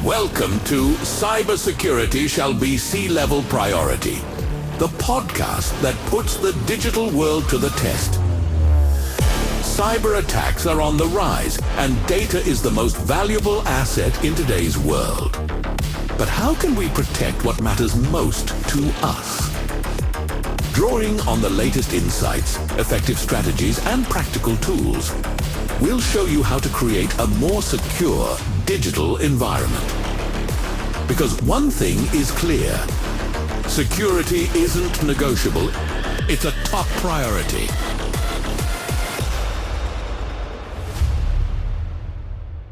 Welcome to Cybersecurity Shall Be Sea-Level Priority, the podcast that puts the digital world to the test. Cyber attacks are on the rise, and data is the most valuable asset in today's world. But how can we protect what matters most to us? Drawing on the latest insights, effective strategies, and practical tools, we'll show you how to create a more secure digital environment. Because one thing is clear, security isn't negotiable, it's a top priority.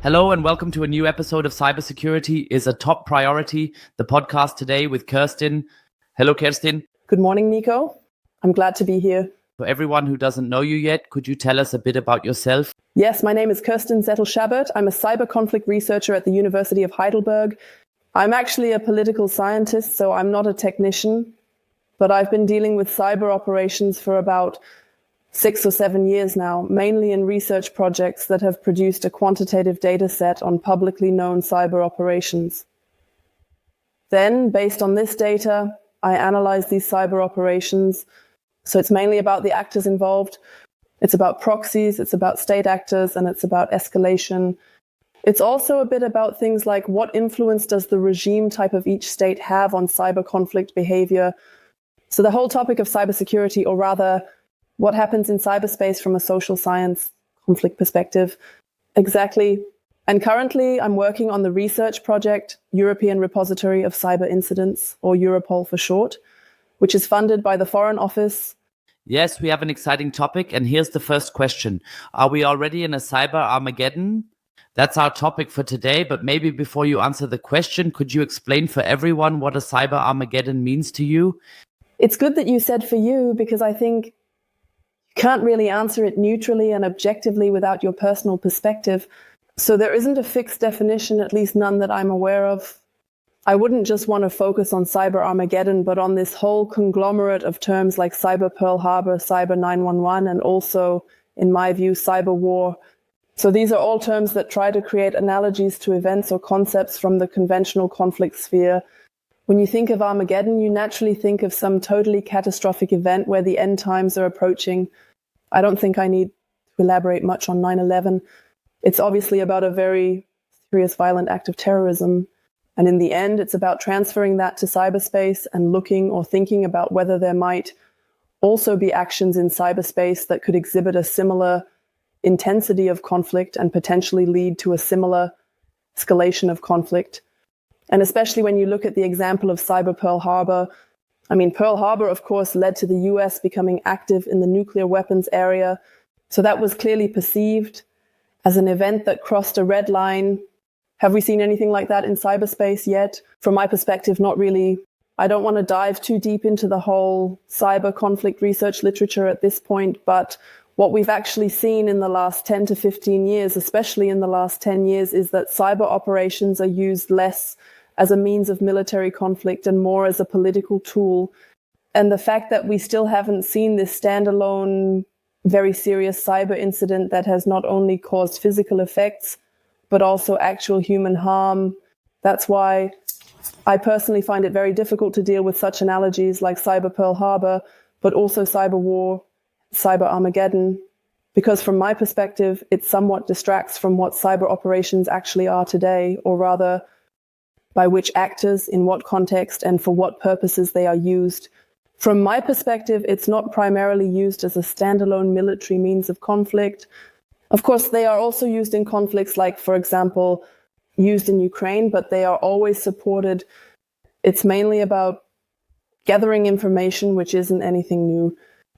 Hello and welcome to a new episode of Cybersecurity is a Top Priority, the podcast today with Kerstin. Hello, Kerstin. Good morning, Nico. I'm glad to be here. For everyone who doesn't know you yet, could you tell us a bit about yourself? Yes, my name is Kerstin Zettl-Schabath. I'm a cyber conflict researcher at the University of Heidelberg. I'm actually a political scientist, so I'm not a technician, but I've been dealing with cyber operations for about 6 or 7 years now, mainly in research projects that have produced a quantitative data set on publicly known cyber operations. Then, based on this data, I analyze these cyber operations. So it's mainly about the actors involved. It's about proxies, it's about state actors, and it's about escalation. It's also a bit about things like what influence does the regime type of each state have on cyber conflict behavior. So the whole topic of cybersecurity, or rather, what happens in cyberspace from a social science conflict perspective. Exactly. And currently, I'm working on the research project, European Repository of Cyber Incidents, or EuRepoC for short, which is funded by the Foreign Office. Yes, we have an exciting topic, and here's the first question. Are we already in a cyber Armageddon? That's our topic for today, but maybe before you answer the question, could you explain for everyone what a cyber Armageddon means to you? It's good that you said for you, because I think you can't really answer it neutrally and objectively without your personal perspective. So there isn't a fixed definition, at least none that I'm aware of. I wouldn't just want to focus on cyber Armageddon, but on this whole conglomerate of terms like cyber Pearl Harbor, cyber 911, and also, in my view, cyber war. So these are all terms that try to create analogies to events or concepts from the conventional conflict sphere. When you think of Armageddon, you naturally think of some totally catastrophic event where the end times are approaching. I don't think I need to elaborate much on 9/11. It's obviously about a very serious violent act of terrorism. And in the end, it's about transferring that to cyberspace and looking or thinking about whether there might also be actions in cyberspace that could exhibit a similar intensity of conflict and potentially lead to a similar escalation of conflict. And especially when you look at the example of cyber Pearl Harbor, Pearl Harbor, of course, led to the US becoming active in the nuclear weapons area. So that was clearly perceived as an event that crossed a red line. Have we seen anything like that in cyberspace yet? From my perspective, not really. I don't want to dive too deep into the whole cyber conflict research literature at this point, but what we've actually seen in the last 10 to 15 years, especially in the last 10 years, is that cyber operations are used less as a means of military conflict and more as a political tool. And the fact that we still haven't seen this standalone, very serious cyber incident that has not only caused physical effects, but also actual human harm. That's why I personally find it very difficult to deal with such analogies like cyber Pearl Harbor, but also cyber war, cyber Armageddon, because from my perspective, it somewhat distracts from what cyber operations actually are today, or rather, by which actors, in what context, and for what purposes they are used. From my perspective, it's not primarily used as a standalone military means of conflict. Of course, they are also used in conflicts like, for example, used in Ukraine, but they are always supported. It's mainly about gathering information, which isn't anything new.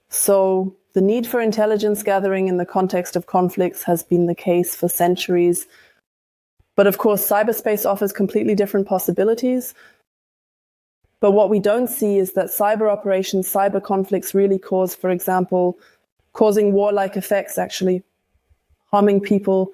So the need for intelligence gathering in the context of conflicts has been the case for centuries. But of course, cyberspace offers completely different possibilities. But what we don't see is that cyber operations, cyber conflicts really cause, for example, causing warlike effects, actually, harming people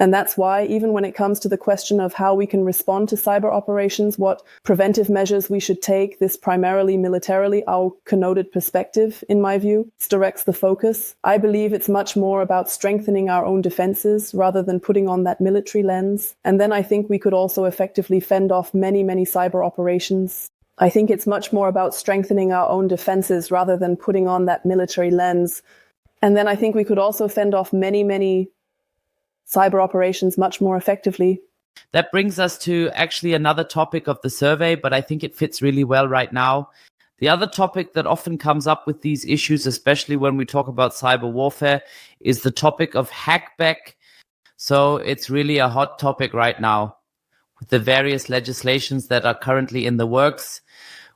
And that's why, even when it comes to the question of how we can respond to cyber operations, what preventive measures we should take, this primarily militarily, our connoted perspective, in my view, directs the focus. I believe it's much more about strengthening our own defenses rather than putting on that military lens. And then I think we could also effectively fend off many, many cyber operations. I think it's much more about strengthening our own defenses rather than putting on that military lens. And then I think we could also fend off many, many cyber operations much more effectively. That brings us to actually another topic of the survey, but I think it fits really well right now. The other topic that often comes up with these issues, especially when we talk about cyber warfare, is the topic of hackback. So it's really a hot topic right now with the various legislations that are currently in the works,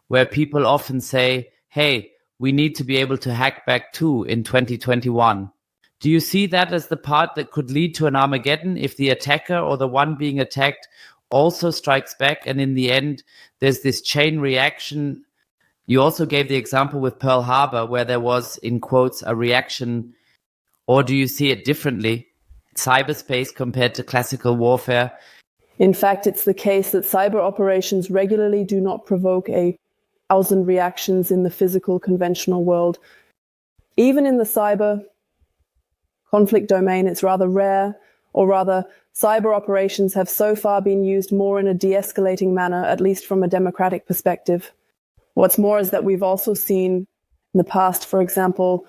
where people often say, hey, we need to be able to hack back too in 2021. Do you see that as the part that could lead to an Armageddon if the attacker or the one being attacked also strikes back, and in the end, there's this chain reaction? You also gave the example with Pearl Harbor where there was, in quotes, a reaction. Or do you see it differently? Cyberspace compared to classical warfare? In fact, it's the case that cyber operations regularly do not provoke 1,000 reactions in the physical conventional world. Even in the cyber conflict domain, it's rather rare, or rather, cyber operations have so far been used more in a de-escalating manner, at least from a democratic perspective. What's more is that we've also seen in the past, for example,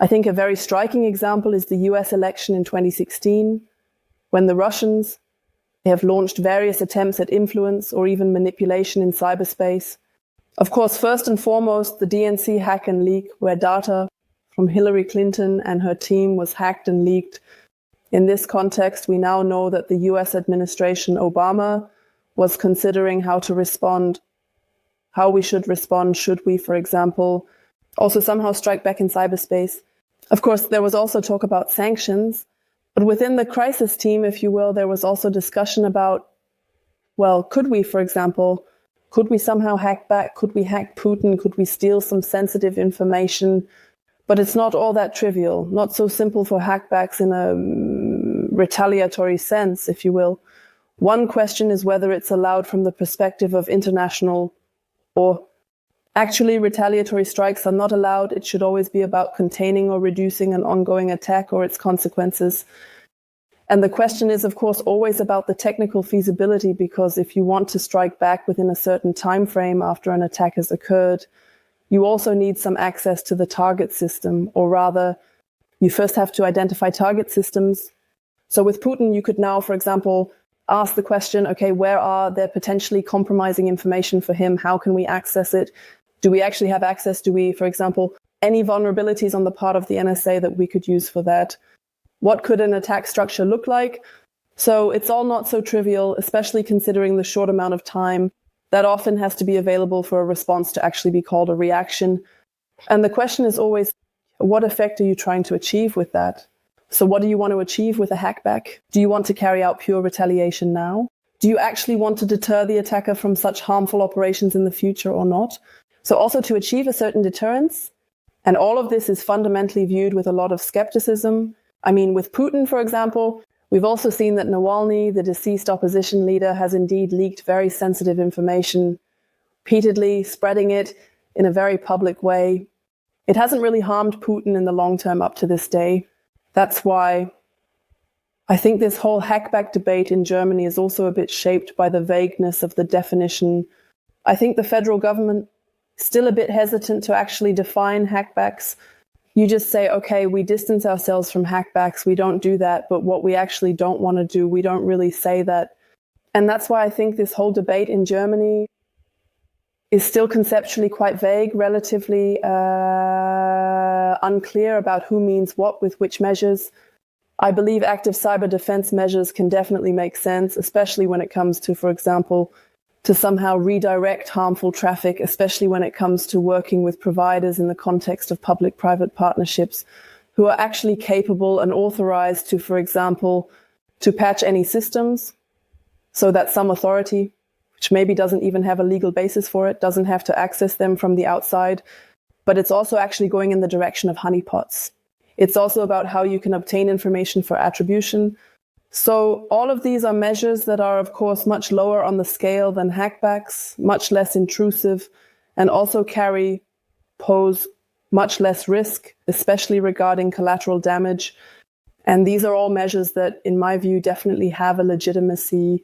I think a very striking example is the US election in 2016, when the Russians have launched various attempts at influence or even manipulation in cyberspace. Of course, first and foremost, the DNC hack and leak, where data from Hillary Clinton and her team was hacked and leaked. In this context, we now know that the US administration, Obama, was considering how we should respond, should we, for example, also somehow strike back in cyberspace. Of course, there was also talk about sanctions, but within the crisis team, if you will, there was also discussion about, well, could we, for example, could we somehow hack back? Could we hack Putin? Could we steal some sensitive information? But it's not all that trivial, not so simple for hackbacks in a retaliatory sense, if you will. One question is whether it's allowed from the perspective of international, or actually retaliatory strikes are not allowed. It should always be about containing or reducing an ongoing attack or its consequences. And the question is, of course, always about the technical feasibility, because if you want to strike back within a certain time frame after an attack has occurred, you also need some access to the target system, or rather, you first have to identify target systems. So with Putin, you could now, for example, ask the question, okay, where are there potentially compromising information for him? How can we access it? Do we actually have access? Do we, for example, any vulnerabilities on the part of the NSA that we could use for that? What could an attack structure look like? So it's all not so trivial, especially considering the short amount of time that often has to be available for a response to actually be called a reaction. And the question is always, what effect are you trying to achieve with that? So what do you want to achieve with a hackback? Do you want to carry out pure retaliation now? Do you actually want to deter the attacker from such harmful operations in the future or not? So also to achieve a certain deterrence. And all of this is fundamentally viewed with a lot of skepticism. I mean, with Putin, for example, we've also seen that Navalny, the deceased opposition leader, has indeed leaked very sensitive information, repeatedly spreading it in a very public way. It hasn't really harmed Putin in the long term up to this day. That's why I think this whole hackback debate in Germany is also a bit shaped by the vagueness of the definition. I think the federal government is still a bit hesitant to actually define hackbacks. You just say, okay, we distance ourselves from hackbacks. We don't do that. But what we actually don't want to do, we don't really say that. And that's why I think this whole debate in Germany is still conceptually quite vague, relatively unclear about who means what with which measures. I believe active cyber defense measures can definitely make sense, especially when it comes to, for example, to somehow redirect harmful traffic, especially when it comes to working with providers in the context of public-private partnerships who are actually capable and authorized to, for example, to patch any systems so that some authority, which maybe doesn't even have a legal basis for it, doesn't have to access them from the outside. But it's also actually going in the direction of honeypots. It's also about how you can obtain information for attribution. So all of these are measures that are, of course, much lower on the scale than hackbacks, much less intrusive, and also pose much less risk, especially regarding collateral damage. And these are all measures that, in my view, definitely have a legitimacy.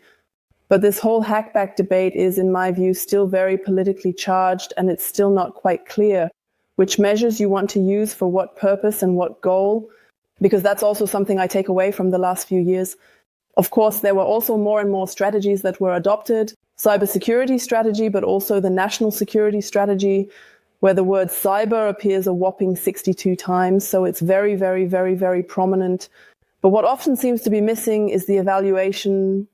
But this whole hackback debate is, in my view, still very politically charged, and it's still not quite clear which measures you want to use for what purpose and what goal, because that's also something I take away from the last few years. Of course, there were also more and more strategies that were adopted, cybersecurity strategy, but also the national security strategy, where the word cyber appears a whopping 62 times. So it's very, very, very, very prominent. But what often seems to be missing is the evaluation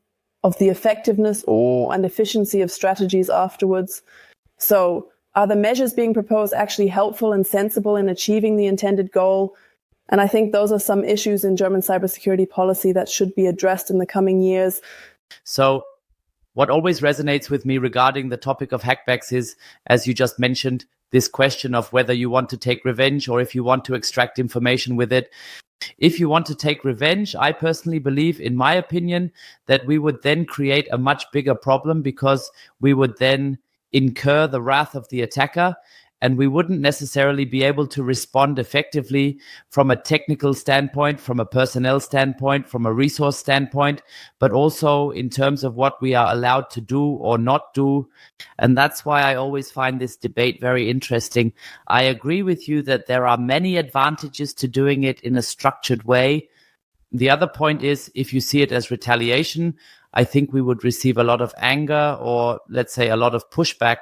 of the effectiveness and efficiency of strategies afterwards. So are the measures being proposed actually helpful and sensible in achieving the intended goal? And I think those are some issues in German cybersecurity policy that should be addressed in the coming years. So what always resonates with me regarding the topic of hackbacks is, as you just mentioned, this question of whether you want to take revenge or if you want to extract information with it. If you want to take revenge, I personally believe, in my opinion, that we would then create a much bigger problem, because we would then incur the wrath of the attacker, and we wouldn't necessarily be able to respond effectively from a technical standpoint, from a personnel standpoint, from a resource standpoint, but also in terms of what we are allowed to do or not do. And that's why I always find this debate very interesting. I agree with you that there are many advantages to doing it in a structured way. The other point is, if you see it as retaliation, I think we would receive a lot of anger, or let's say a lot of pushback,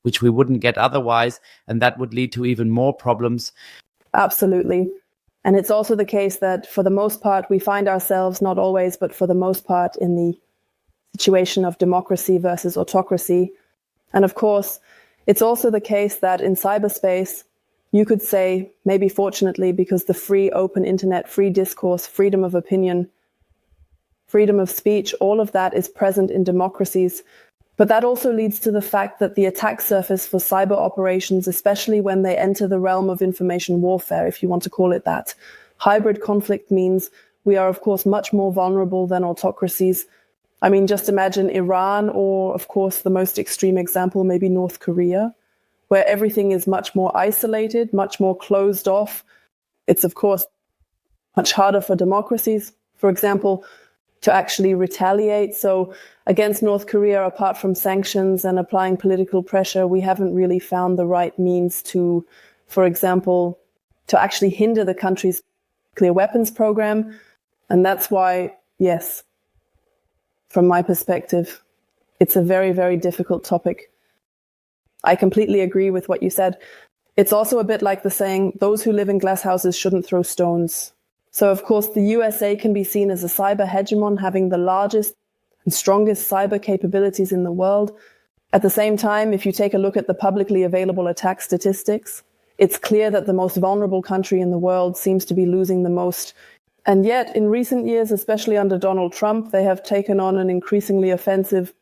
which we wouldn't get otherwise, and that would lead to even more problems. Absolutely. And it's also the case that for the most part, we find ourselves, not always, but for the most part, in the situation of democracy versus autocracy. And of course, it's also the case that in cyberspace, you could say, maybe fortunately, because the free open internet, free discourse, freedom of opinion, freedom of speech, all of that is present in democracies. But that also leads to the fact that the attack surface for cyber operations, especially when they enter the realm of information warfare, if you want to call it that, hybrid conflict means we are, of course, much more vulnerable than autocracies. I mean, just imagine Iran, or, of course, the most extreme example, maybe North Korea, where everything is much more isolated, much more closed off. It's, of course, much harder for democracies, for example, to actually retaliate. So against North Korea, apart from sanctions and applying political pressure, we haven't really found the right means to, for example, to actually hinder the country's nuclear weapons program. And that's why, yes, from my perspective, it's a very, very difficult topic. I completely agree with what you said. It's also a bit like the saying, those who live in glass houses shouldn't throw stones. So, of course, the USA can be seen as a cyber hegemon, having the largest and strongest cyber capabilities in the world. At the same time, if you take a look at the publicly available attack statistics, it's clear that the most vulnerable country in the world seems to be losing the most. And yet, in recent years, especially under Donald Trump, they have taken on an increasingly offensive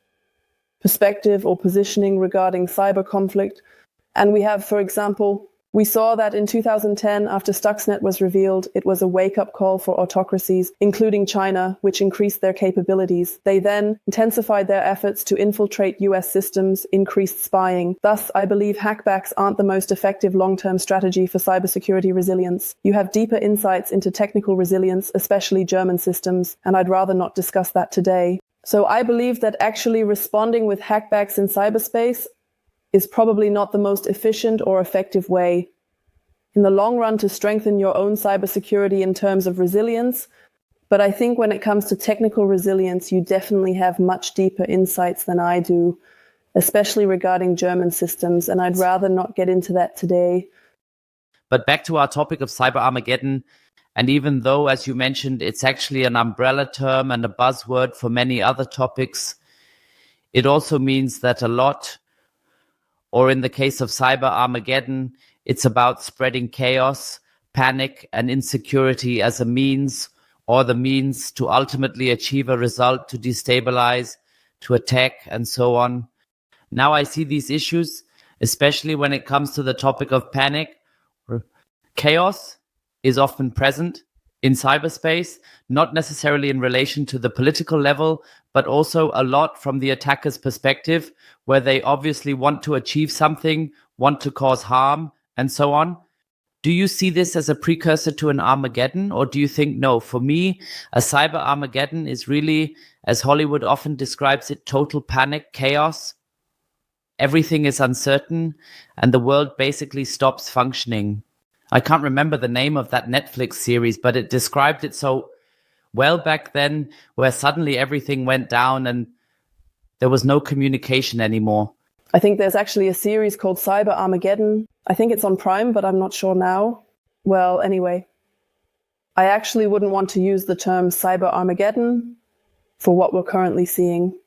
perspective or positioning regarding cyber conflict. And we have, for example, we saw that in 2010, after Stuxnet was revealed, it was a wake-up call for autocracies, including China, which increased their capabilities. They then intensified their efforts to infiltrate US systems, increased spying. Thus, I believe hackbacks aren't the most effective long-term strategy for cybersecurity resilience. You have deeper insights into technical resilience, especially German systems, and I'd rather not discuss that today. So I believe that actually responding with hackbacks in cyberspace is probably not the most efficient or effective way in the long run to strengthen your own cybersecurity in terms of resilience. But I think when it comes to technical resilience, you definitely have much deeper insights than I do, especially regarding German systems. And I'd rather not get into that today. But back to our topic of Cyber Armageddon. And even though, as you mentioned, it's actually an umbrella term and a buzzword for many other topics, it also means that a lot, or in the case of Cyber Armageddon, it's about spreading chaos, panic, and insecurity as a means, or the means to ultimately achieve a result, to destabilize, to attack, and so on. Now I see these issues, especially when it comes to the topic of panic. Chaos is often present, in cyberspace, not necessarily in relation to the political level, but also a lot from the attacker's perspective, where they obviously want to achieve something, want to cause harm, and so on. Do you see this as a precursor to an Armageddon, or do you think, no, for me, a cyber Armageddon is really, as Hollywood often describes it, total panic, chaos? Everything is uncertain, and the world basically stops functioning. I can't remember the name of that Netflix series, but it described it so well back then, where suddenly everything went down and there was no communication anymore. I think there's actually a series called Cyber Armageddon. I think it's on Prime, but I'm not sure now. Well, anyway, I actually wouldn't want to use the term Cyber Armageddon for what we're currently seeing.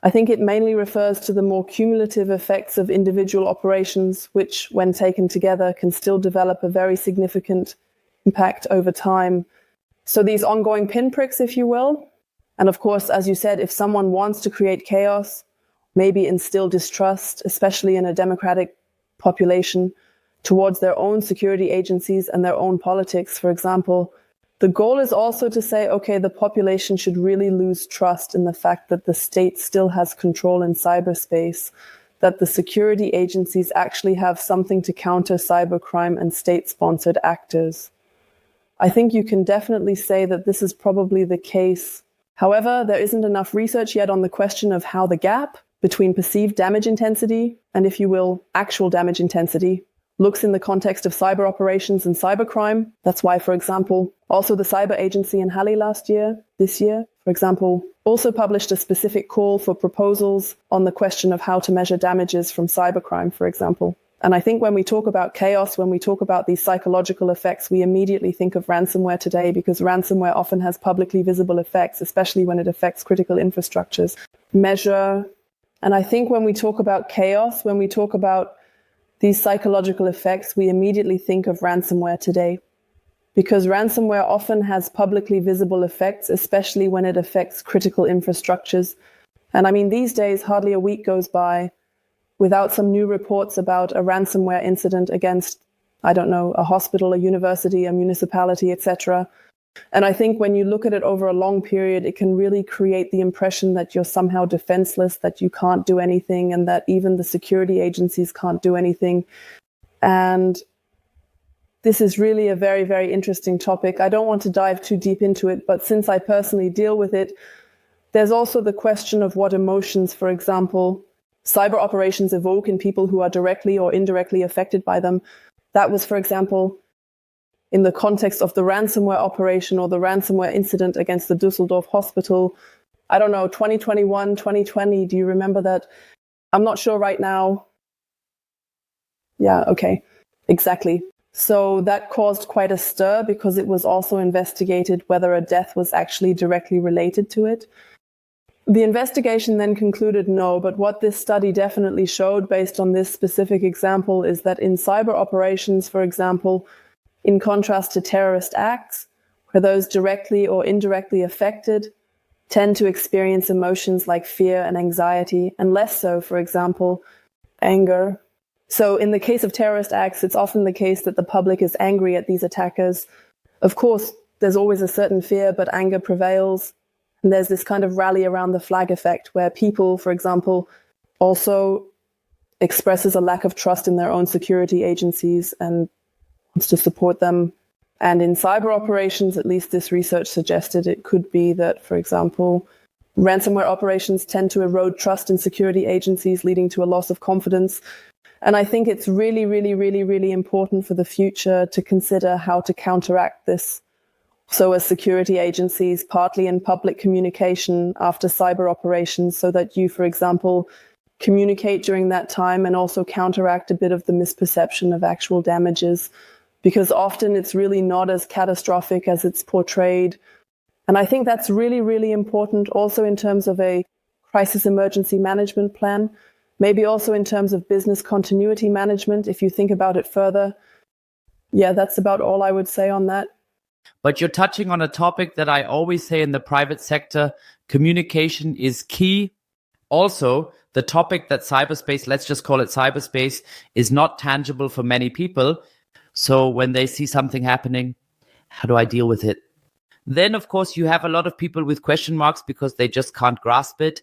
I think it mainly refers to the more cumulative effects of individual operations, which, when taken together, can still develop a very significant impact over time. So these ongoing pinpricks, if you will. And of course, as you said, if someone wants to create chaos, maybe instill distrust, especially in a democratic population, towards their own security agencies and their own politics, for example, the goal is also to say, okay, the population should really lose trust in the fact that the state still has control in cyberspace, that the security agencies actually have something to counter cybercrime and state-sponsored actors. I think you can definitely say that this is probably the case. However, there isn't enough research yet on the question of how the gap between perceived damage intensity and, if you will, actual damage intensity looks in the context of cyber operations and cybercrime. That's why, for example, also the cyber agency in Halle this year, for example, also published a specific call for proposals on the question of how to measure damages from cybercrime, for example. And I think when we talk about chaos, when we talk about these psychological effects, we immediately think of ransomware today, because ransomware often has publicly visible effects, especially when it affects critical infrastructures. And I think when we talk about chaos, when we talk about these psychological effects, we immediately think of ransomware today, because ransomware often has publicly visible effects, especially when it affects critical infrastructures. And I mean, these days, hardly a week goes by without some new reports about a ransomware incident against, I don't know, a hospital, a university, a municipality, etc. And I think when you look at it over a long period, it can really create the impression that you're somehow defenseless, that you can't do anything, and that even the security agencies can't do anything. And this is really a very, very interesting topic. I don't want to dive too deep into it, but since I personally deal with it, there's also the question of what emotions, for example, cyber operations evoke in people who are directly or indirectly affected by them. That was, for example, in the context of the ransomware operation or the ransomware incident against the Düsseldorf hospital. I don't know, 2021, 2020, do you remember that? I'm not sure right now. Yeah, okay, exactly. So that caused quite a stir, because it was also investigated whether a death was actually directly related to it. The investigation then concluded no, but what this study definitely showed based on this specific example is that in cyber operations, for example, in contrast to terrorist acts, where those directly or indirectly affected tend to experience emotions like fear and anxiety, and less so, for example, anger. So in the case of terrorist acts, it's often the case that the public is angry at these attackers. Of course, there's always a certain fear, but anger prevails. And there's this kind of rally around the flag effect, where people, for example, also expresses a lack of trust in their own security agencies and wants to support them. And in cyber operations, at least this research suggested it could be that, for example, ransomware operations tend to erode trust in security agencies, leading to a loss of confidence. And I think it's really, really, really, really important for the future to consider how to counteract this. So as security agencies, partly in public communication after cyber operations, so that you, for example, communicate during that time and also counteract a bit of the misperception of actual damages, because often it's really not as catastrophic as it's portrayed. And I think that's really, really important also in terms of a crisis emergency management plan, maybe also in terms of business continuity management, if you think about it further. Yeah, that's about all I would say on that. But you're touching on a topic that I always say in the private sector: communication is key. Also, the topic that cyberspace, let's just call it cyberspace, is not tangible for many people. So when they see something happening, how do I deal with it? Then, of course, you have a lot of people with question marks because they just can't grasp it.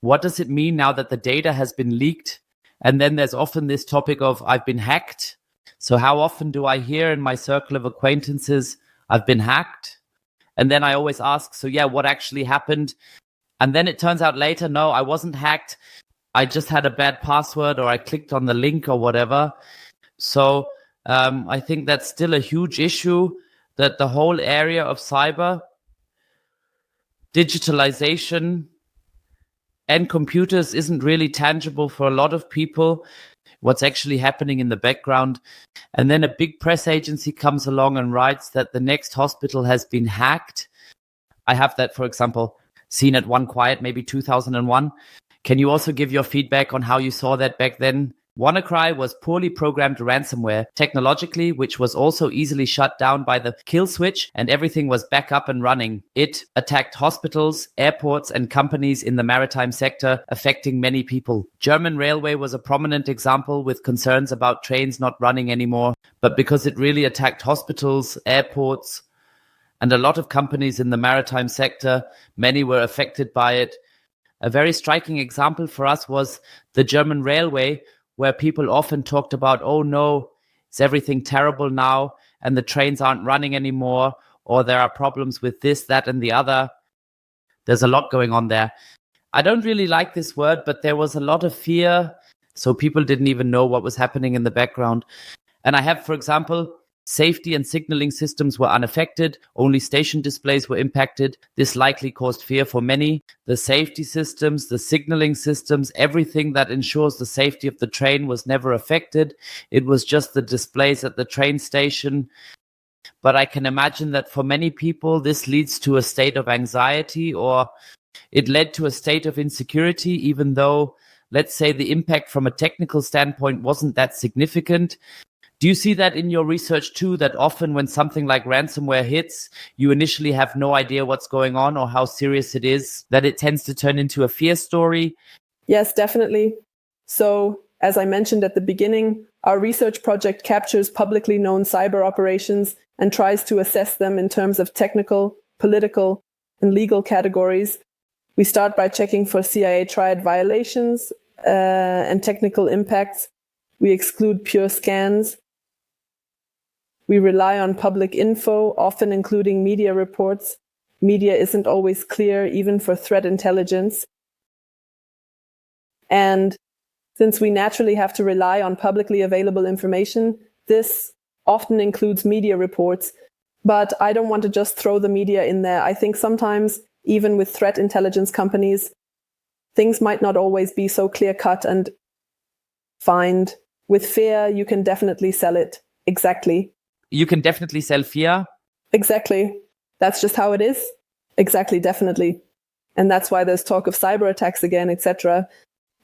What does it mean now that the data has been leaked? And then there's often this topic of I've been hacked. So how often do I hear in my circle of acquaintances, I've been hacked? And then I always ask, so yeah, what actually happened? And then it turns out later, no, I wasn't hacked. I just had a bad password or I clicked on the link or whatever. So I think that's still a huge issue, that the whole area of cyber, digitalization, and computers isn't really tangible for a lot of people, what's actually happening in the background. And then a big press agency comes along and writes that the next hospital has been hacked. I have that, for example, seen at One Quiet, maybe 2001. Can you also give your feedback on how you saw that back then? WannaCry was poorly programmed ransomware technologically, which was also easily shut down by the kill switch, and everything was back up and running. It attacked hospitals, airports, and companies in the maritime sector, affecting many people. German railway was a prominent example with concerns about trains not running anymore, but because it really attacked hospitals, airports, and a lot of companies in the maritime sector, many were affected by it. A very striking example for us was the German railway, where people often talked about, oh no, is everything terrible now and the trains aren't running anymore, or there are problems with this, that, and the other. There's a lot going on there. I don't really like this word, but there was a lot of fear, so people didn't even know what was happening in the background. And I have, for example, safety and signaling systems were unaffected. Only station displays were impacted. This likely caused fear for many. The safety systems, the signaling systems, everything that ensures the safety of the train was never affected. It was just the displays at the train station. But I can imagine that for many people, this leads to a state of anxiety, or it led to a state of insecurity, even though, let's say, the impact from a technical standpoint wasn't that significant. Do you see that in your research too, that often when something like ransomware hits, you initially have no idea what's going on or how serious it is, that it tends to turn into a fear story? Yes, definitely. So, as I mentioned at the beginning, our research project captures publicly known cyber operations and tries to assess them in terms of technical, political, and legal categories. We start by checking for CIA triad violations and technical impacts. We exclude pure scans. We rely on public info, often including media reports. Media isn't always clear, even for threat intelligence. And since we naturally have to rely on publicly available information, this often includes media reports. But I don't want to just throw the media in there. I think sometimes, even with threat intelligence companies, things might not always be so clear-cut and defined. With fear, you can definitely sell it. Exactly. You can definitely sell fear? Exactly. That's just how it is. Exactly, definitely. And that's why there's talk of cyber attacks again, etc.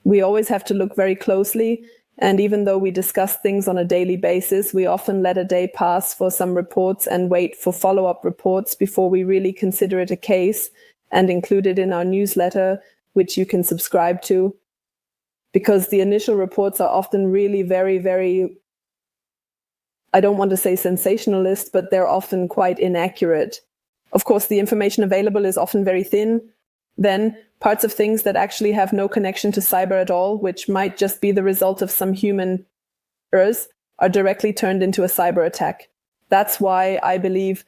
We always have to look very closely. And even though we discuss things on a daily basis, we often let a day pass for some reports and wait for follow-up reports before we really consider it a case and include it in our newsletter, which you can subscribe to. Because the initial reports are often really very, very, I don't want to say sensationalist, but they're often quite inaccurate. Of course, the information available is often very thin. Then parts of things that actually have no connection to cyber at all, which might just be the result of some human errors, are directly turned into a cyber attack. That's why I believe,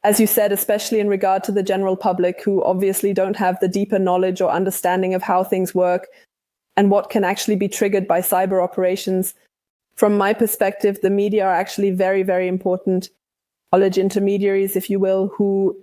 as you said, especially in regard to the general public who obviously don't have the deeper knowledge or understanding of how things work and what can actually be triggered by cyber operations, from my perspective, the media are actually very, very important knowledge intermediaries, if you will, who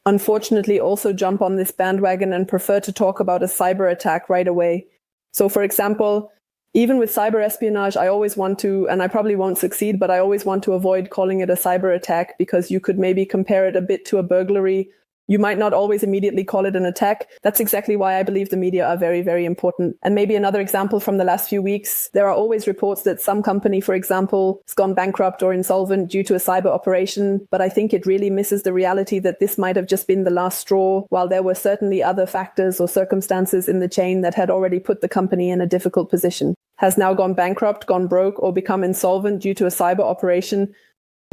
unfortunately also jump on this bandwagon and prefer to talk about a cyber attack right away. So, for example, even with cyber espionage, I always want to, and I probably won't succeed, but I always want to avoid calling it a cyber attack because you could maybe compare it a bit to a burglary. You might not always immediately call it an attack. That's exactly why I believe the media are very, very important. And maybe another example from the last few weeks, there are always reports that some company, for example, has gone bankrupt or insolvent due to a cyber operation. But I think it really misses the reality that this might have just been the last straw, while there were certainly other factors or circumstances in the chain that had already put the company in a difficult position. Has now gone bankrupt, gone broke, or become insolvent due to a cyber operation.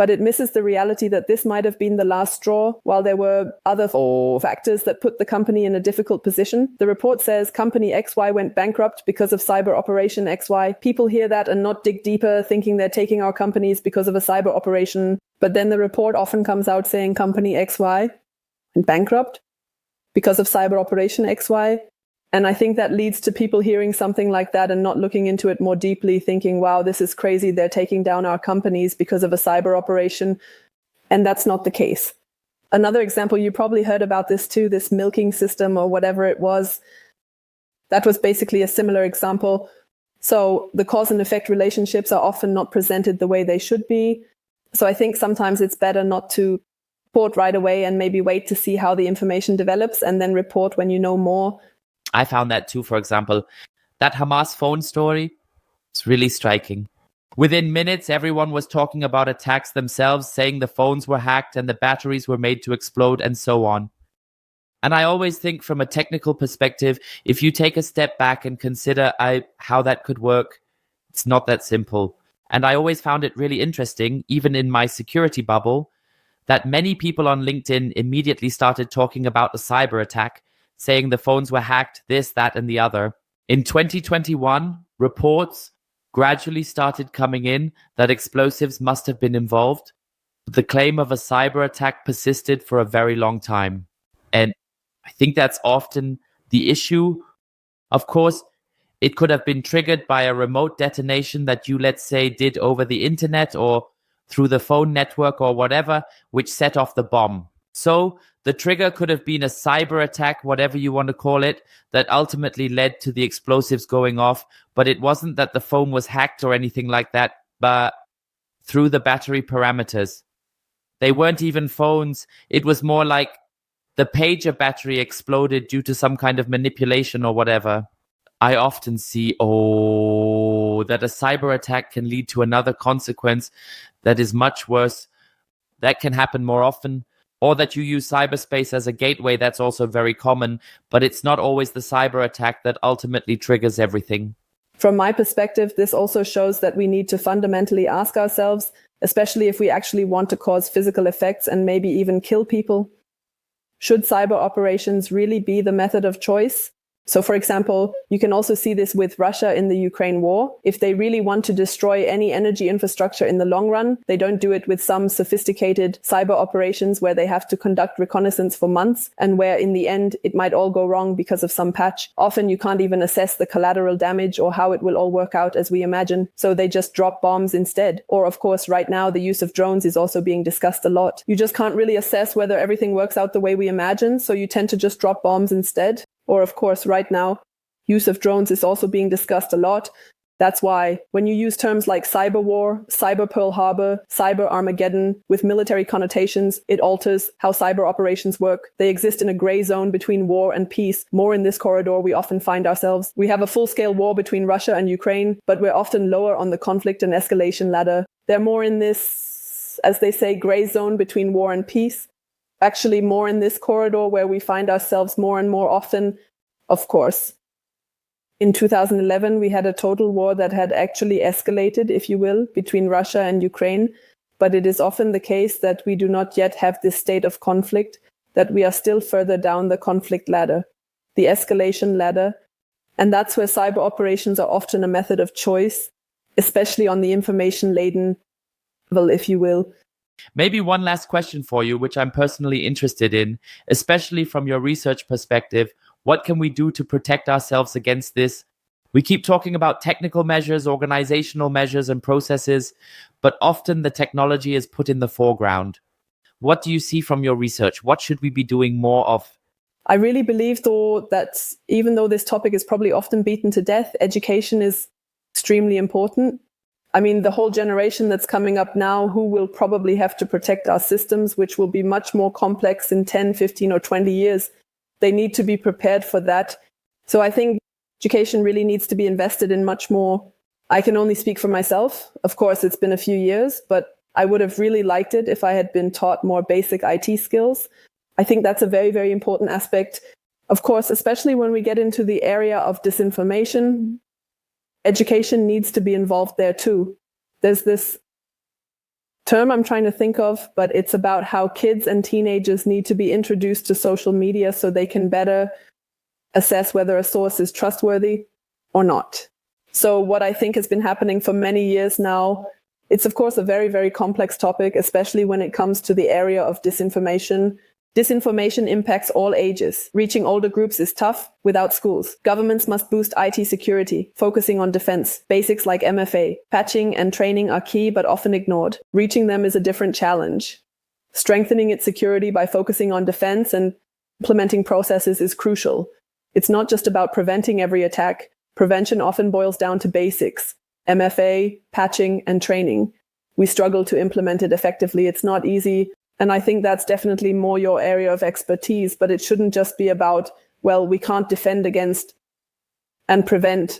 but it misses the reality that this might have been the last straw, while there were other factors that put the company in a difficult position. The report says company XY went bankrupt because of cyber operation XY. People hear that and not dig deeper, thinking they're taking our companies because of a cyber operation. But then the report often comes out saying company XY went bankrupt because of cyber operation XY. And I think that leads to people hearing something like that and not looking into it more deeply, thinking, wow, this is crazy. They're taking down our companies because of a cyber operation. And that's not the case. Another example, you probably heard about this too, this milking system or whatever it was. That was basically a similar example. So the cause and effect relationships are often not presented the way they should be. So I think sometimes it's better not to report right away and maybe wait to see how the information develops and then report when you know more. I found that too, for example. That Hamas phone story, it's really striking. Within minutes, everyone was talking about attacks themselves, saying the phones were hacked and the batteries were made to explode and so on. And I always think from a technical perspective, if you take a step back and consider how that could work, it's not that simple. And I always found it really interesting, even in my security bubble, that many people on LinkedIn immediately started talking about a cyber attack, saying the phones were hacked, this, that, and the other. In 2021, reports gradually started coming in that explosives must have been involved. The claim of a cyber attack persisted for a very long time. And I think that's often the issue. Of course, it could have been triggered by a remote detonation that you, let's say, did over the internet or through the phone network or whatever, which set off the bomb. So the trigger could have been a cyber attack, whatever you want to call it, that ultimately led to the explosives going off. But it wasn't that the phone was hacked or anything like that, but through the battery parameters. They weren't even phones. It was more like the pager battery exploded due to some kind of manipulation or whatever. I often see, that a cyber attack can lead to another consequence that is much worse. That can happen more often. Or that you use cyberspace as a gateway, that's also very common, but it's not always the cyber attack that ultimately triggers everything. From my perspective, this also shows that we need to fundamentally ask ourselves, especially if we actually want to cause physical effects and maybe even kill people, should cyber operations really be the method of choice? So, for example, you can also see this with Russia in the Ukraine war. If they really want to destroy any energy infrastructure in the long run, they don't do it with some sophisticated cyber operations where they have to conduct reconnaissance for months and where in the end it might all go wrong because of some patch. Often you can't even assess the collateral damage or how it will all work out as we imagine. So they just drop bombs instead. Or of course, right now, the use of drones is also being discussed a lot. You just can't really assess whether everything works out the way we imagine. So you tend to just drop bombs instead. Or of course, right now, use of drones is also being discussed a lot. That's why when you use terms like cyber war, cyber Pearl Harbor, cyber Armageddon with military connotations, it alters how cyber operations work. They exist in a gray zone between war and peace. More in this corridor we often find ourselves. We have a full-scale war between Russia and Ukraine, but we're often lower on the conflict and escalation ladder. They're more in this, as they say, gray zone between war and peace. Actually more in this corridor where we find ourselves more and more often, of course. In 2011, we had a total war that had actually escalated, if you will, between Russia and Ukraine. But it is often the case that we do not yet have this state of conflict, that we are still further down the conflict ladder, the escalation ladder. And that's where cyber operations are often a method of choice, especially on the information-laden level, if you will. Maybe one last question for you, which I'm personally interested in, especially from your research perspective. What can we do to protect ourselves against this? We keep talking about technical measures, organizational measures, and processes, but often the technology is put in the foreground. What do you see from your research? What should we be doing more of? I really believe, though, that even though this topic is probably often beaten to death, education is extremely important. I mean, the whole generation that's coming up now, who will probably have to protect our systems, which will be much more complex in 10, 15 or 20 years. They need to be prepared for that. So I think education really needs to be invested in much more. I can only speak for myself. Of course, it's been a few years, but I would have really liked it if I had been taught more basic IT skills. I think that's a very, very important aspect. Of course, especially when we get into the area of disinformation, education needs to be involved there too. There's this term I'm trying to think of, but it's about how kids and teenagers need to be introduced to social media so they can better assess whether a source is trustworthy or not. So what I think has been happening for many years now, it's of course a very, very complex topic, especially when it comes to the area of disinformation. Disinformation impacts all ages. Reaching older groups is tough without schools. Governments must boost IT security, focusing on defense. Basics like MFA, patching and training are key but often ignored. Reaching them is a different challenge. Strengthening its security by focusing on defense and implementing processes is crucial. It's not just about preventing every attack. Prevention often boils down to basics. MFA, patching, and training. We struggle to implement it effectively. It's not easy. And I think that's definitely more your area of expertise, but it shouldn't just be about, well, we can't defend against and prevent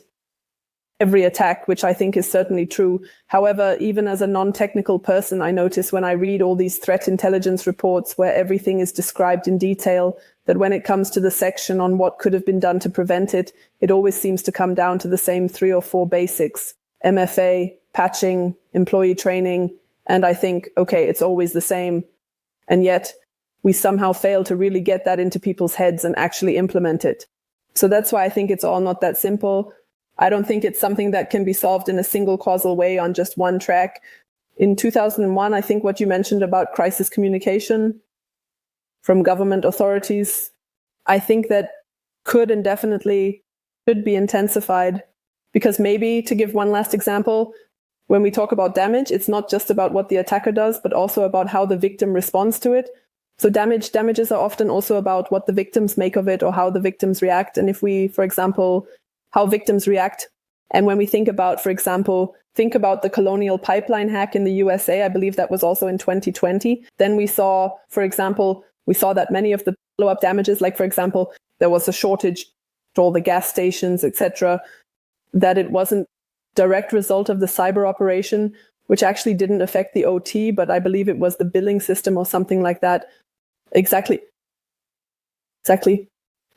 every attack, which I think is certainly true. However, even as a non-technical person, I notice when I read all these threat intelligence reports where everything is described in detail, that when it comes to the section on what could have been done to prevent it, it always seems to come down to the same 3 or 4 basics: MFA, patching, employee training. And I think, okay, it's always the same. And yet we somehow fail to really get that into people's heads and actually implement it. So that's why I think it's all not that simple. I don't think it's something that can be solved in a single causal way on just one track. In 2001, I think what you mentioned about crisis communication from government authorities, I think that could and definitely should be intensified, because maybe, to give one last example, when we talk about damage, it's not just about what the attacker does, but also about how the victim responds to it. So damages are often also about what the victims make of it or how the victims react. And if we, for example, how victims react, and when we think about, for example, think about the Colonial Pipeline hack in the USA, I believe that was also in 2020, then we saw, for example, that many of the follow-up damages, like, for example, there was a shortage to all the gas stations, etc., that it wasn't direct result of the cyber operation, which actually didn't affect the OT, but I believe it was the billing system or something like that. Exactly.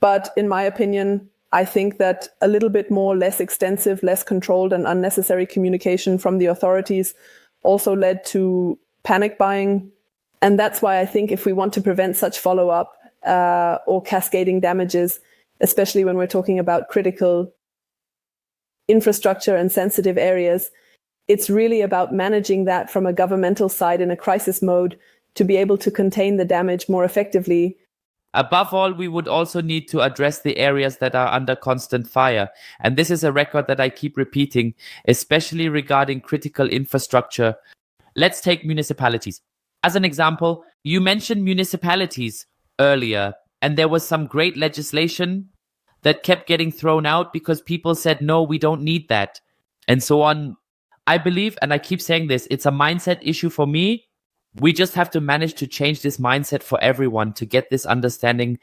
But in my opinion, I think that a little bit more, less extensive, less controlled and unnecessary communication from the authorities also led to panic buying. And that's why I think if we want to prevent such follow-up or cascading damages, especially when we're talking about critical infrastructure and sensitive areas, it's really about managing that from a governmental side in a crisis mode to be able to contain the damage more effectively. Above all, we would also need to address the areas that are under constant fire. And this is a record that I keep repeating, especially regarding critical infrastructure. Let's take municipalities. As an example, you mentioned municipalities earlier, and there was some great legislation that kept getting thrown out because people said, no, we don't need that, and so on. I believe, and I keep saying this, it's a mindset issue for me. We just have to manage to change this mindset for everyone to get this understanding.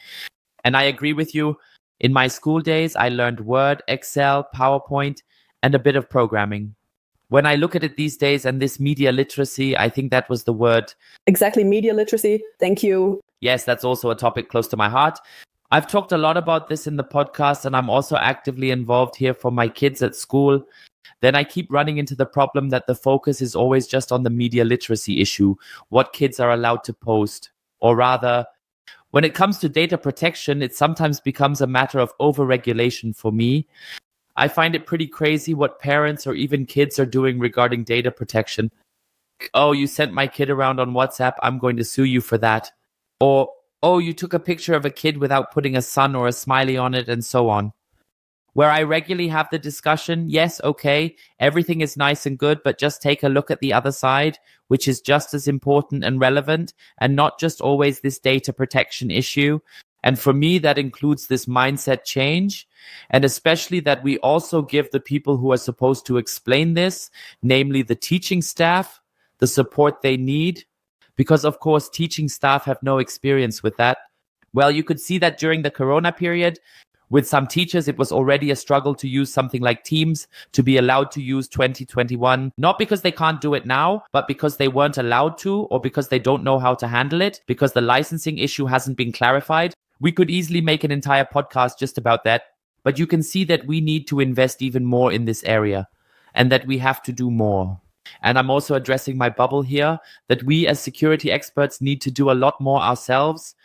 And I agree with you. In my school days, I learned Word, Excel, PowerPoint, and a bit of programming. When I look at it these days and this media literacy, I think that was the word. Exactly, media literacy. Thank you. Yes, that's also a topic close to my heart. I've talked a lot about this in the podcast, and I'm also actively involved here for my kids at school. Then I keep running into the problem that the focus is always just on the media literacy issue, what kids are allowed to post. Or rather, when it comes to data protection, it sometimes becomes a matter of overregulation for me. I find it pretty crazy what parents or even kids are doing regarding data protection. Oh, you sent my kid around on WhatsApp, I'm going to sue you for that. Or, oh, you took a picture of a kid without putting a sun or a smiley on it, and so on. Where I regularly have the discussion, yes, okay, everything is nice and good, but just take a look at the other side, which is just as important and relevant, and not just always this data protection issue. And for me, that includes this mindset change, and especially that we also give the people who are supposed to explain this, namely the teaching staff, the support they need. Because, of course, teaching staff have no experience with that. Well, you could see that during the Corona period. With some teachers, it was already a struggle to use something like Teams, to be allowed to use 2021. Not because they can't do it now, but because they weren't allowed to, or because they don't know how to handle it, because the licensing issue hasn't been clarified. We could easily make an entire podcast just about that. But you can see that we need to invest even more in this area, and that we have to do more. And I'm also addressing my bubble here, that we as security experts need to do a lot more ourselves.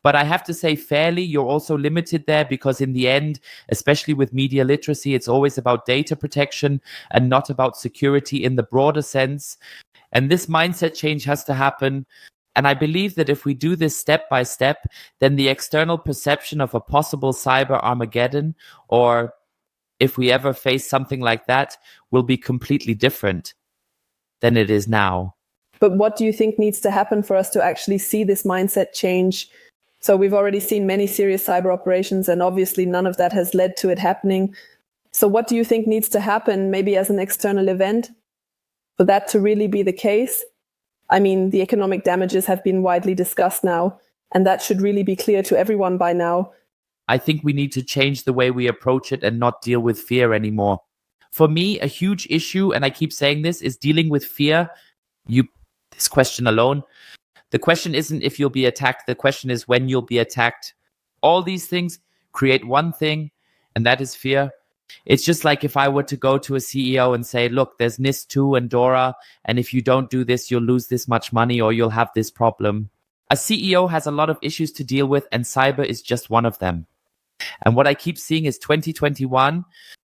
But I have to say fairly, you're also limited there because in the end, especially with media literacy, it's always about data protection and not about security in the broader sense. And this mindset change has to happen. And I believe that if we do this step by step, then the external perception of a possible cyber Armageddon, or if we ever face something like that, will be completely different than it is now. But what do you think needs to happen for us to actually see this mindset change? So we've already seen many serious cyber operations, and obviously none of that has led to it happening. So what do you think needs to happen, maybe as an external event, for that to really be the case? I mean, the economic damages have been widely discussed now, and that should really be clear to everyone by now. I think we need to change the way we approach it and not deal with fear anymore. For me, a huge issue, and I keep saying this, is dealing with fear. This question alone. The question isn't if you'll be attacked. The question is when you'll be attacked. All these things create one thing, and that is fear. It's just like if I were to go to a CEO and say, look, there's NIS2 and DORA, and if you don't do this, you'll lose this much money or you'll have this problem. A CEO has a lot of issues to deal with, and cyber is just one of them. And what I keep seeing is 2021,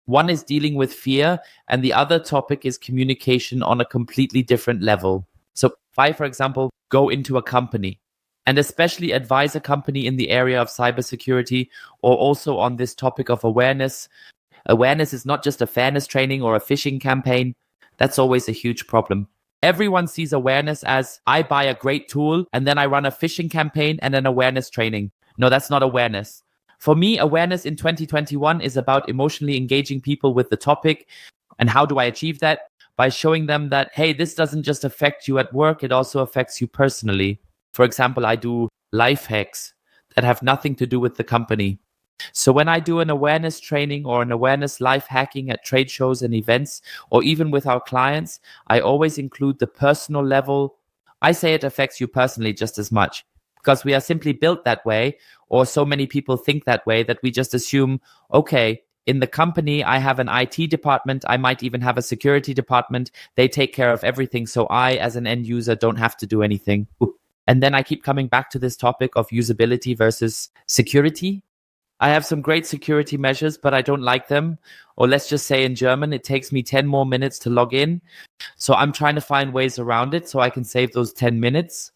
one is dealing with fear, and the other topic is communication on a completely different level. So if I, for example, go into a company and especially advise a company in the area of cybersecurity or also on this topic of awareness. Awareness is not just a fairness training or a phishing campaign. That's always a huge problem. Everyone sees awareness as I buy a great tool and then I run a phishing campaign and an awareness training. No, that's not awareness. For me, awareness in 2021 is about emotionally engaging people with the topic. And how do I achieve that? By showing them that, hey, this doesn't just affect you at work, it also affects you personally. For example, I do life hacks that have nothing to do with the company. So when I do an awareness training or an awareness life hacking at trade shows and events, or even with our clients, I always include the personal level. I say it affects you personally just as much because we are simply built that way, or so many people think that way, that we just assume, okay, in the company, I have an IT department. I might even have a security department. They take care of everything. So I, as an end user, don't have to do anything. And then I keep coming back to this topic of usability versus security. I have some great security measures, but I don't like them. Or let's just say in German, it takes me 10 more minutes to log in. So I'm trying to find ways around it so I can save those 10 minutes.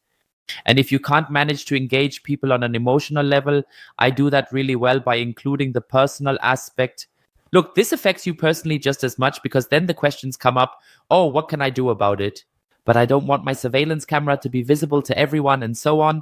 And if you can't manage to engage people on an emotional level, I do that really well by including the personal aspect. Look, this affects you personally just as much because then the questions come up, oh, what can I do about it? But I don't want my surveillance camera to be visible to everyone and so on.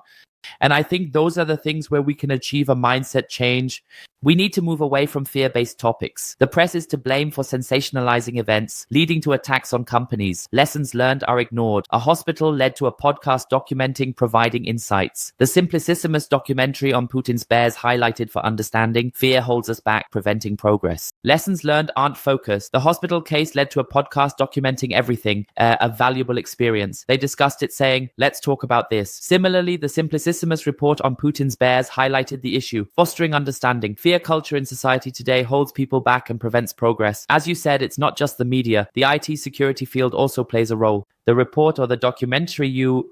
And I think those are the things where we can achieve a mindset change. We need to move away from fear-based topics. The press is to blame for sensationalizing events, leading to attacks on companies. Lessons learned are ignored. A hospital led to a podcast documenting, providing insights. The Simplicissimus documentary on Putin's bears highlighted for understanding. Fear holds us back, preventing progress. Lessons learned aren't focused. The hospital case led to a podcast documenting everything, a valuable experience. They discussed it saying, let's talk about this. Similarly, the Simplicissimus report on Putin's bears highlighted the issue, fostering understanding. Fear culture in society today holds people back and prevents progress. As you said, it's not just the media. The IT security field also plays a role. The report or the documentary you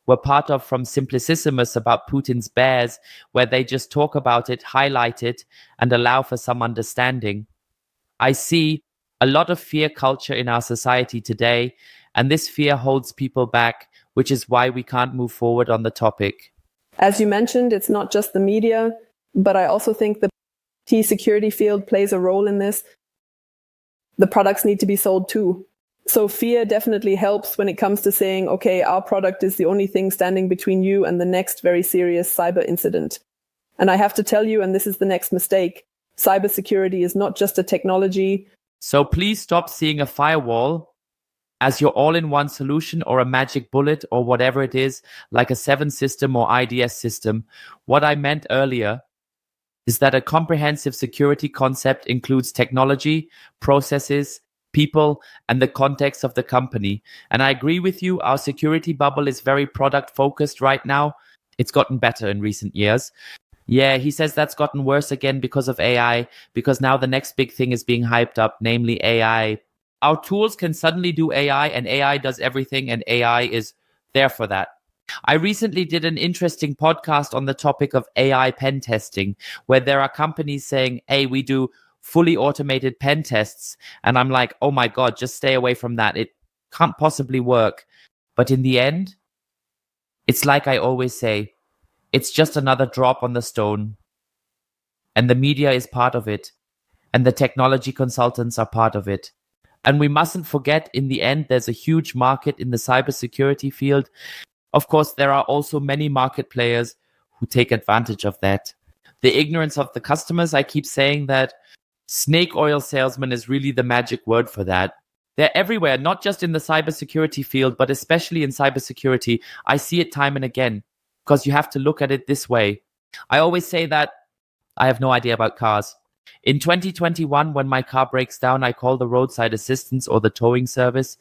were part of from Simplicissimus about Putin's bears, where they just talk about it, highlight it, and allow for some understanding. I see a lot of fear culture in our society today, and this fear holds people back, which is why we can't move forward on the topic. As you mentioned, it's not just the media, but I also think the IT security field plays a role in this. The products need to be sold too. So fear definitely helps when it comes to saying, okay, our product is the only thing standing between you and the next very serious cyber incident. And I have to tell you, and this is the next mistake, cybersecurity is not just a technology. So please stop seeing a firewall as your all-in-one solution or a magic bullet or whatever it is, like a 7 system or IDS system. What I meant earlier is that a comprehensive security concept includes technology, processes, people, and the context of the company. And I agree with you, our security bubble is very product-focused right now. It's gotten better in recent years. Yeah, he says that's gotten worse again because of AI, because now the next big thing is being hyped up, namely AI. our tools can suddenly do AI, and AI does everything, and AI is there for that. I recently did an interesting podcast on the topic of AI pen testing, where there are companies saying, hey, we do fully automated pen tests. And I'm like, oh my God, just stay away from that. It can't possibly work. But in the end, it's like I always say, it's just another drop on the stone. And the media is part of it. And the technology consultants are part of it. And we mustn't forget, in the end, there's a huge market in the cybersecurity field. Of course, there are also many market players who take advantage of that. The ignorance of the customers, I keep saying that snake oil salesman is really the magic word for that. They're everywhere, not just in the cybersecurity field, but especially in cybersecurity. I see it time and again, because you have to look at it this way. I always say that I have no idea about cars. In 2021, when my car breaks down, I call the roadside assistance or the towing service.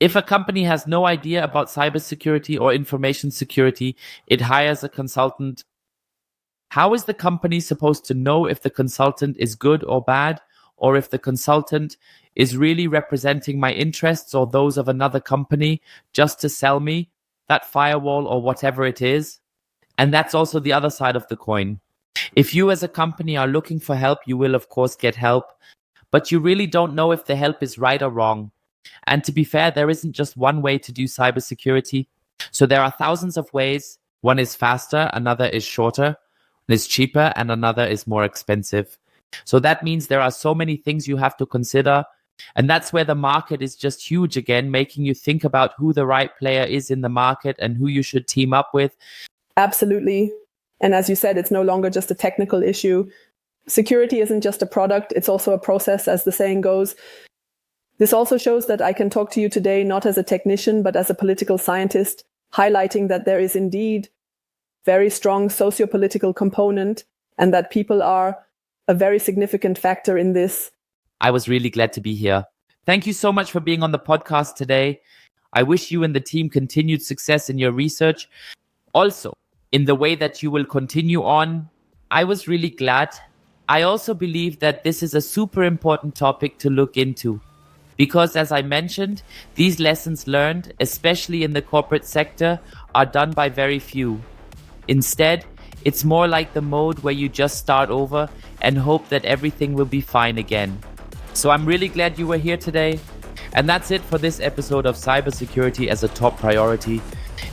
If a company has no idea about cybersecurity or information security, it hires a consultant. How is the company supposed to know if the consultant is good or bad, or if the consultant is really representing my interests or those of another company just to sell me that firewall or whatever it is? And that's also the other side of the coin. If you as a company are looking for help, you will of course get help, but you really don't know if the help is right or wrong. And to be fair, there isn't just one way to do cybersecurity. So there are thousands of ways. One is faster, another is shorter, one is cheaper, and another is more expensive. So that means there are so many things you have to consider. And that's where the market is just huge again, making you think about who the right player is in the market and who you should team up with. Absolutely. And as you said, it's no longer just a technical issue. Security isn't just a product, it's also a process, as the saying goes. This also shows that I can talk to you today not as a technician, but as a political scientist, highlighting that there is indeed very strong socio-political component and that people are a very significant factor in this. I was really glad to be here. Thank you so much for being on the podcast today. I wish you and the team continued success in your research. Also, in the way that you will continue on, I was really glad. I also believe that this is a super important topic to look into. Because as I mentioned, these lessons learned, especially in the corporate sector, are done by very few. Instead, it's more like the mode where you just start over and hope that everything will be fine again. So I'm really glad you were here today. And that's it for this episode of Cybersecurity as a Top Priority.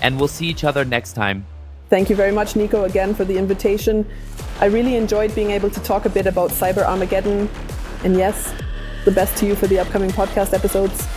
And we'll see each other next time. Thank you very much, Nico, again for the invitation. I really enjoyed being able to talk a bit about Cyber Armageddon. And yes, the best to you for the upcoming podcast episodes.